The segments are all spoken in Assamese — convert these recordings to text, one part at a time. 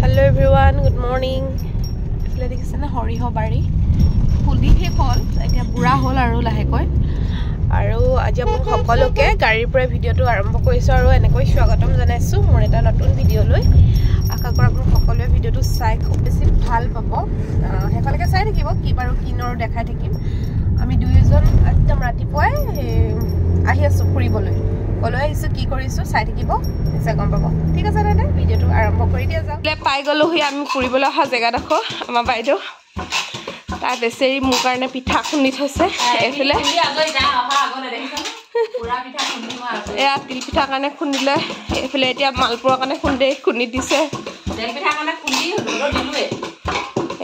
Hello everyone, good morning. Ifle dekhise na horiho bari. Fuldi he phol, etia bura hol aru lahekoi. Aru aji apun সকলোকে গাড়ীৰ পৰা ভিডিওটো আৰম্ভ কৰিছো আৰু এনেকৈ স্বাগতম জনাইছো মোৰ এটা নতুন ভিডিও লৈ। আশা কৰো আপোন সকলোৱে ভিডিওটো চাই খুব বেছি ভাল পাব। হেফালকে চাই থাকিব কি বাৰু কিনৰ দেখাই থাকিম। আমি দুইজন একদম ৰাতিপুৱাই আহি আছো ফুৰিবলৈ। কলৈ আহিছো কি কৰিছো চাই থাকিব নিশ্চয় গম পাব। ঠিক আছে দাদা ভিডিওটো আৰম্ভ কৰি দিয়া যাওক। পাই গলো হি আমি ফুৰিবলৈ অহা জেগা দেখো আমাৰ বাইদেউ তা বেছেৰি মোৰ কাৰণে পিঠা খুন্দি থৈছে এফালে এয়া তিল পিঠা কাৰণে খুন্দিলে এফালে এতিয়া মালপুৰৰ কাৰণে খুন্দি দিছে তেল পিঠা কাৰণে খুন্দি দিলোৱে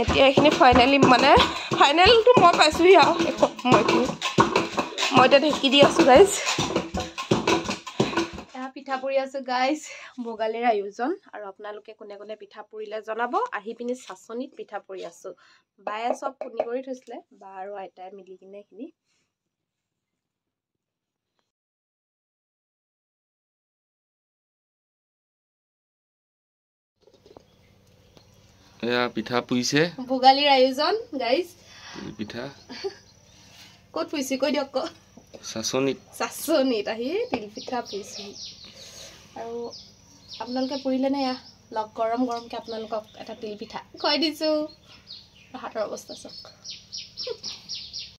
এতিয়া এইখিনি ফাইনালি মানে ফাইনেলটো মই পাইছোহি আৰু মই এতিয়া ঢেকি দি আছো গাইজ পিঠা পুৰি আছে গাইজ ভোগালীৰ আয়োজন আৰু আপোনালোকে কোনে কোনে পিঠা পুৰিলে জনাব আহি পিনি সাচনিত পিঠা পুৰি আছো বায়ে সব খুনি কৰি থৈছিলে বা আৰু আইতাই মিলি কিনে খিনি এয়া পিঠা পুইছে ভোগালীৰ আয়োজন গাইজ পিঠা কত পুইছে কৈ দিয়ক সাচনিত আহি তিল পিঠা পুইছে আৰু আপোনালোকে পুৰিলে নে লগ গৰম গৰমকে আপোনালোকক এটা তিল পিঠা খুৱাই দিছো হাতৰ অৱস্থা চক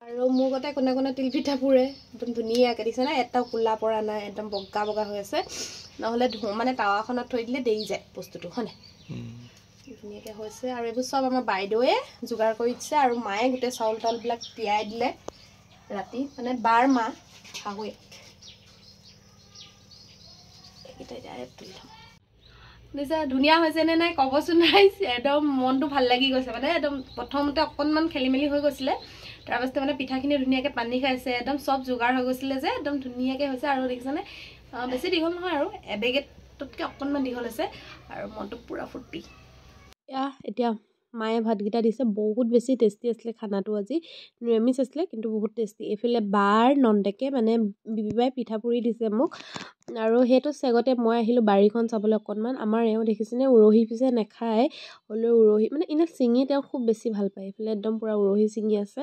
আৰু মোৰ গতে কোনে কোনে তিল পিঠা পুৰে একদম ধুনীয়াকৈ দিছে না এটা কুলা পৰা নাই একদম বগা বগা হৈ আছে নহলে মানে তাৱাখনত থৈ দিলে দেই যায় বস্তুটো হনে ধুনীয়াকৈ হৈছে আৰু এইবোৰ সব আমাৰ বাইদেউৱে যোগাৰ কৰি দিছে আৰু মায়ে গোটে চাউল তাউল বিলাক তিয়াই দিলে ৰাতি মানে বাৰ মা শাহুৱে নিছা ধুনীয়া হৈছে নে নাই কবচোন ৰাইজ একদম মনটো ভাল লাগি গৈছে মানে একদম প্ৰথমতে অকনমান খেলিমেলি হৈ গৈছিলে তাৰ পাছতে মানে পিঠাখিনি ধুনীয়াকৈ পানী খাইছে একদম সব যোগাৰ হৈ গৈছিলে যে একদম ধুনীয়াকৈ হৈছে আৰু দেখিছানে বেছি দীঘল নহয় আৰু এবেগেটতকৈ অকনমান দীঘল হৈছে আৰু মনটো পুৰা ফুৰ্তি এতিয়া মায়ে ভাতকেইটা দিছে বহুত বেছি টেষ্টি আছিলে খানাটো আজি নিৰামিষ আছিলে কিন্তু বহুত টেষ্টি এফালে বাৰ নন্দেকে মানে বিবিবাই পিঠা পুৰি দিছে মোক আৰু সেইটো চেগতে মই আহিলোঁ বাৰীখন চাবলৈ অকণমান আমাৰ এওঁ দেখিছেনে উৰহি পিছে নাখায় হ'লেও উৰহি মানে এনে চিঙি তেওঁ খুব বেছি ভাল পায় এইফালে একদম পূৰা উৰহি চিঙি আছে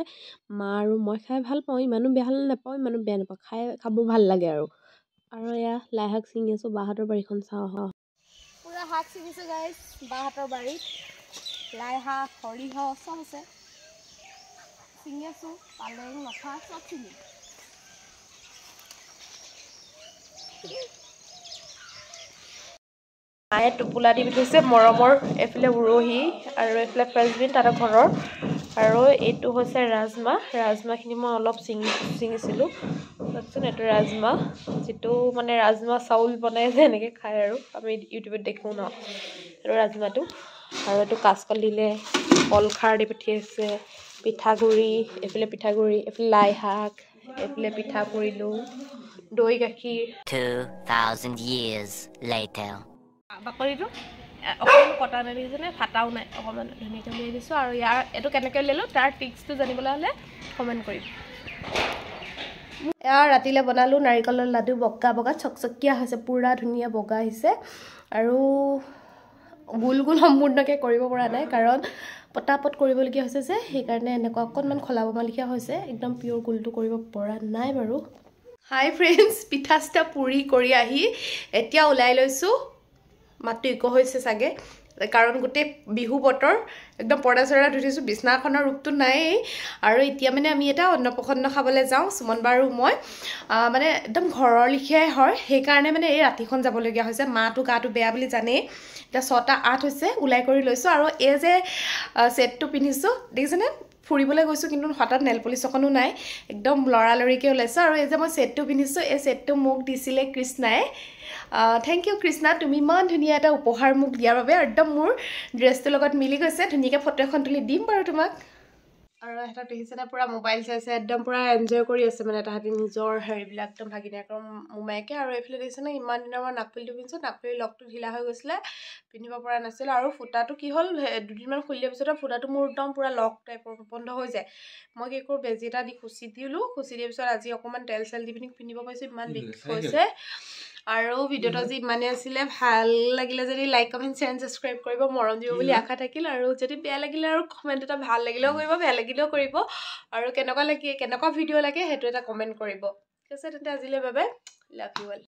মা আৰু মই খাই ভাল পাওঁ ইমানো বেয়া নাপাওঁ ইমানো বেয়া নাপাওঁ খাব ভাল লাগে আৰু এয়া লাই শাক চিঙি আছোঁ বাহঁতৰ বাৰীখন চাওঁ পুৰা শাক চিঙিছোঁ গাইজ বাহঁতৰ বাৰীত লাই শাক সৰিয়হ চব আছে চিঙি আছোঁ পালেং লফা চব চিঙি মায়ে টোপোলা দি থৈছে মৰমৰ এইফালে উৰহি আৰু এইফালে ফ্ৰেঞ্চবিন তাতে ঘৰৰ আৰু এইটো হৈছে ৰাজমাহখিনি মই অলপ চিঙিছিলোঁ চাওকচোন এইটো ৰাজমাহ যিটো মানে ৰাজমাহ চাউল বনাই যে এনেকৈ খায় আৰু আমি ইউটিউবত দেখোঁ ন এইটো ৰাজমাহটো আৰু এইটো কাচকল দিলে কলখাৰ দি পঠিয়াইছে পিঠাগুড়ি এইফালে লাই শাক এইফালে পিঠা পুৰিলোঁ দৈ গাখীৰ 2000 years later বাকলিটো অকণমান কটা নেদেখিছেনে ফাটাও নাই অকণমান ধুনীয়াকৈ উলিয়াই দিছোঁ আৰু এইটো কেনেকৈ উলিয়ালোঁ তাৰ টিক্সটো জানিবলৈ হ'লে কমেণ্ট কৰিম ৰাতিলৈ বনালোঁ নাৰিকলৰ লাডু বগা বগা চকচকীয়া হৈছে পুৰা ধুনীয়া বগা আহিছে আৰু গোল সম্পূৰ্ণকৈ কৰিব পৰা নাই কাৰণ পটাপট কৰিবলগীয়া হৈছে যে সেইকাৰণে এনেকুৱা অকণমান খলাবলগীয়া হৈছে একদম পিয়ৰ গোলটো কৰিব পৰা নাই বাৰু হাই ফ্ৰেণ্ডছ পিঠা চিঠা পুৰি কৰি আহি এতিয়া ওলাই লৈছোঁ মাতটো ইক হৈছে চাগে কাৰণ গোটেই বিহু বতৰ একদম পৰ্দা চৰ্দা ধুই থৈছোঁ বিছনাখনৰ ৰূপটো নায়েই আৰু এতিয়া মানে আমি এটা অন্নপ্ৰসন্ন খাবলৈ যাওঁ সুমন বা আৰু মই মানে একদম ঘৰৰ লিখিয়াই হয় সেইকাৰণে মানে এই ৰাতিখন যাবলগীয়া হৈছে মাটো গাটো বেয়া বুলি জানেই এতিয়া 6:08 হৈছে ওলাই কৰি লৈছোঁ আৰু এই যে ছেটটো পিন্ধিছোঁ দেখিছেনে ফুৰিবলৈ গৈছোঁ কিন্তু হঠাৎ নেল পলিচ অকণো নাই একদম লৰালৰিকৈ ওলাইছোঁ আৰু এই যে মই ছেটটো পিন্ধিছোঁ এই ছেটটো মোক দিছিলে কৃষ্ণাই থেংক ইউ কৃষ্ণা তুমি ইমান ধুনীয়া এটা উপহাৰ মোক দিয়াৰ বাবে একদম মোৰ ড্ৰেছটোৰ লগত মিলি গৈছে ধুনীয়াকৈ ফটো এখন তুলি দিম বাৰু তোমাক আৰু এটা দেখিছেনে পুৰা মোবাইল চাইছে একদম পুৰা এনজয় কৰি আছে মানে তাহাঁতি নিজৰ হেৰিবিলাক একদম ভাগিনীয়েকৰ মোমাইকে আৰু এইফালে দেখিছেনে ইমান দিনৰ মই নাকফুলিটো পিন্ধিছোঁ নাকফুলিৰ লগটো ঢিলা হৈ গৈছিলে পিন্ধিব পৰা নাছিল আৰু ফুটাটো কি হ'ল দুদিনমান খুলি দিয়াৰ পিছত ফুটাটো মোৰ একদম পুৰা লক টাইপৰ বন্ধ হৈ যায় মই কি কৰোঁ বেজি এটা দি খুচি দিয়াৰ পিছত আজি অকণমান তেল চেল দি পিনি পিন্ধিব পাৰিছোঁ ইমান বিষ হৈছে আৰু ভিডিঅ'টো আজি ইমানে আছিলে ভাল লাগিলে যদি লাইক কমেন্ট শ্বেয়াৰ সাবস্ক্ৰাইব কৰিব মৰম দিব বুলি আশা থাকিল আৰু যদি বেয়া লাগিলে আৰু কমেন্ট এটা ভাল লাগিলেও কৰিব বেয়া লাগিলেও কৰিব আৰু কেনেকুৱা ভিডিঅ' লাগে সেইটো এটা কমেন্ট কৰিব ঠিক আছে তেন্তে আজিলৈ bye bye love you all